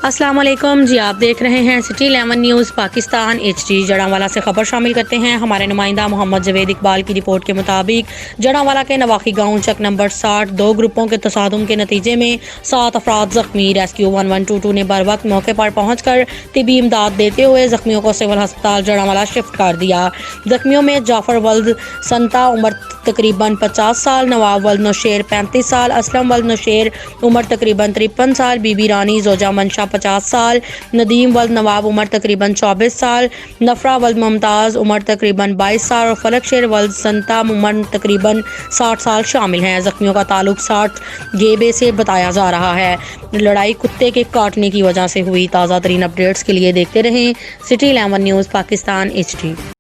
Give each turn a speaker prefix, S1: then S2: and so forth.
S1: السلام علیکم جی، آپ دیکھ رہے ہیں سٹی 11 نیوز پاکستان HD۔ جڑانوالا سے خبر شامل کرتے ہیں۔ ہمارے نمائندہ محمد جاوید اقبال کی رپورٹ کے مطابق جڑانوالا کے نواخی گاؤں چک نمبر 60 دو گروپوں کے تصادم کے نتیجے میں 7 افراد زخمی۔ ریسکیو 1122 نے بروقت موقع پر پہنچ کر طبی امداد دیتے ہوئے زخمیوں کو سول ہسپتال جڑانوالا شفٹ کر دیا۔ زخمیوں میں جعفر ولد سنتا عمر تقریباً 50 سال، نواب ولد نوشیر 35 سال، اسلم ولد نوشیر عمر تقریباً 53 سال، بی بی رانی زوجہ منشا 50 سال، ندیم ولد نواب عمر تقریباً 24 سال، نفرہ ولد ممتاز عمر تقریباً 22 سال اور فلک شیر ولد سنتا عمر تقریباً 60 سال شامل ہیں۔ زخمیوں کا تعلق 60 گیبے سے بتایا جا رہا ہے۔ لڑائی کتے کے کاٹنے کی وجہ سے ہوئی۔ تازہ ترین اپڈیٹس کے لیے دیکھتے رہیں سٹی 11 نیوز پاکستان HD۔